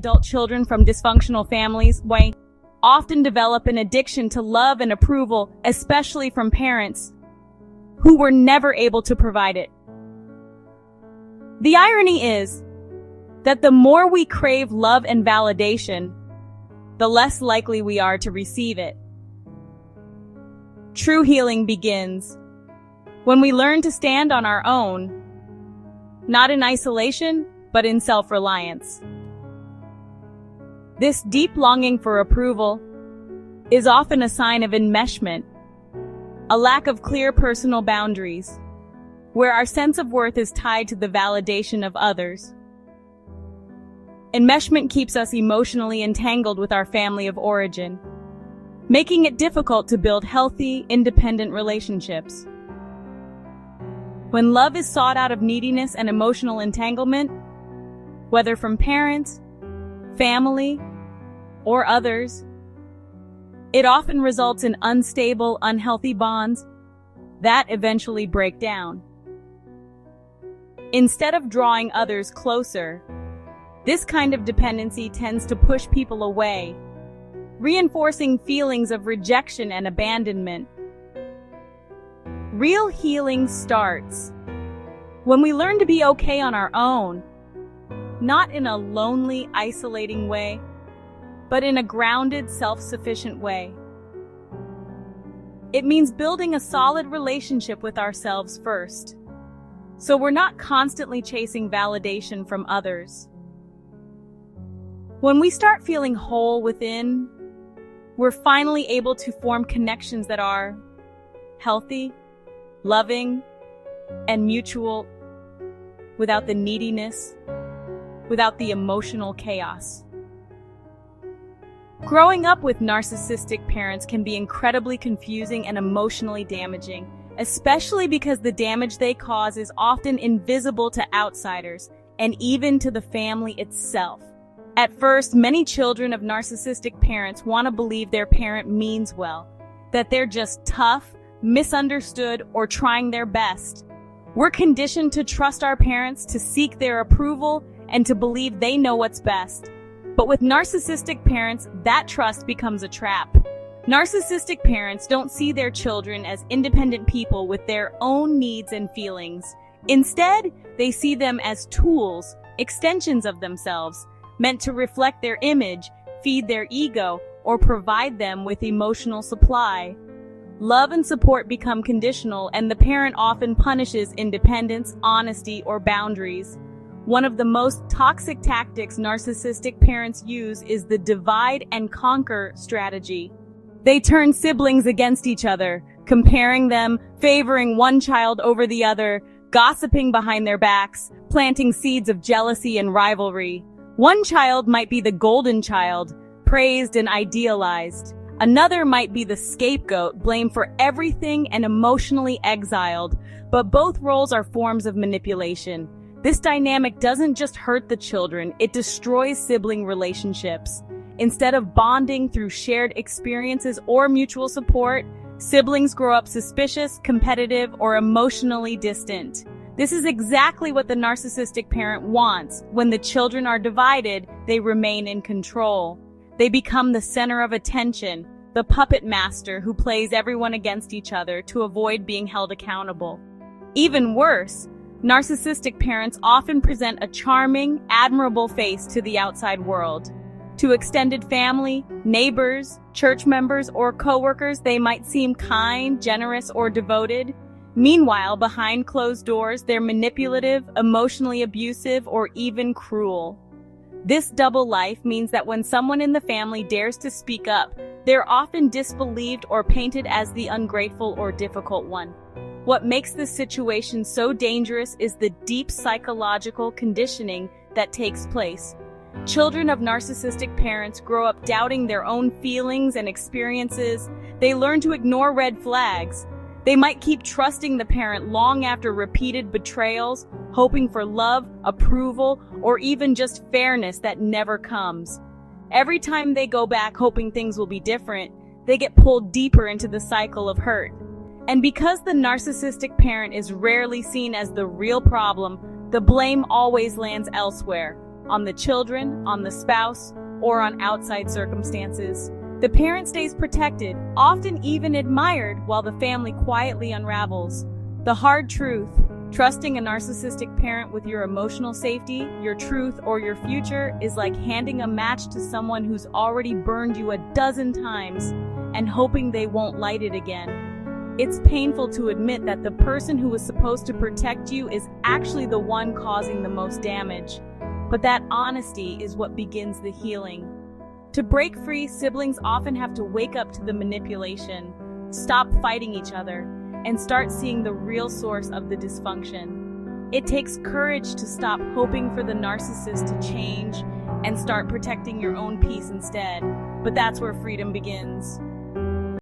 adult children from dysfunctional families often develop an addiction to love and approval, especially from parents who were never able to provide it. The irony is that the more we crave love and validation, the less likely we are to receive it. True healing begins when we learn to stand on our own, not in isolation, but in self-reliance. This deep longing for approval is often a sign of enmeshment, a lack of clear personal boundaries, where our sense of worth is tied to the validation of others. Enmeshment keeps us emotionally entangled with our family of origin, making it difficult to build healthy, independent relationships. When love is sought out of neediness and emotional entanglement, whether from parents, family, or others, it often results in unstable, unhealthy bonds that eventually break down. Instead of drawing others closer, this kind of dependency tends to push people away, reinforcing feelings of rejection and abandonment. Real healing starts when we learn to be okay on our own, not in a lonely, isolating way, but in a grounded, self-sufficient way. It means building a solid relationship with ourselves first, so we're not constantly chasing validation from others. When we start feeling whole within, we're finally able to form connections that are healthy, loving, and mutual, without the neediness, without the emotional chaos. Growing up with narcissistic parents can be incredibly confusing and emotionally damaging, especially because the damage they cause is often invisible to outsiders and even to the family itself. At first, many children of narcissistic parents want to believe their parent means well, that they're just tough, misunderstood, or trying their best. We're conditioned to trust our parents, to seek their approval, and to believe they know what's best. But with narcissistic parents, that trust becomes a trap. Narcissistic parents don't see their children as independent people with their own needs and feelings. Instead, they see them as tools, extensions of themselves, meant to reflect their image, feed their ego, or provide them with emotional supply. Love and support become conditional, and the parent often punishes independence, honesty, or boundaries. One of the most toxic tactics narcissistic parents use is the divide and conquer strategy. They turn siblings against each other, comparing them, favoring one child over the other, gossiping behind their backs, planting seeds of jealousy and rivalry. One child might be the golden child, praised and idealized. Another might be the scapegoat, blamed for everything and emotionally exiled. But both roles are forms of manipulation. This dynamic doesn't just hurt the children, it destroys sibling relationships. Instead of bonding through shared experiences or mutual support, siblings grow up suspicious, competitive, or emotionally distant. This is exactly what the narcissistic parent wants. When the children are divided, they remain in control. They become the center of attention, the puppet master who plays everyone against each other to avoid being held accountable. Even worse, narcissistic parents often present a charming, admirable face to the outside world. To extended family, neighbors, church members, or coworkers, they might seem kind, generous, or devoted. Meanwhile, behind closed doors, they're manipulative, emotionally abusive, or even cruel. This double life means that when someone in the family dares to speak up, they're often disbelieved or painted as the ungrateful or difficult one. What makes this situation so dangerous is the deep psychological conditioning that takes place. Children of narcissistic parents grow up doubting their own feelings and experiences. They learn to ignore red flags. They might keep trusting the parent long after repeated betrayals, hoping for love, approval, or even just fairness that never comes. Every time they go back hoping things will be different, they get pulled deeper into the cycle of hurt. And because the narcissistic parent is rarely seen as the real problem, the blame always lands elsewhere. on the children, on the spouse, or on outside circumstances. The parent stays protected, often even admired, while the family quietly unravels. The hard truth: trusting a narcissistic parent with your emotional safety, your truth, or your future is like handing a match to someone who's already burned you a dozen times and hoping they won't light it again. It's painful to admit that the person who was supposed to protect you is actually the one causing the most damage. But that honesty is what begins the healing. To break free, siblings often have to wake up to the manipulation, stop fighting each other, and start seeing the real source of the dysfunction. It takes courage to stop hoping for the narcissist to change and start protecting your own peace instead. But that's where freedom begins.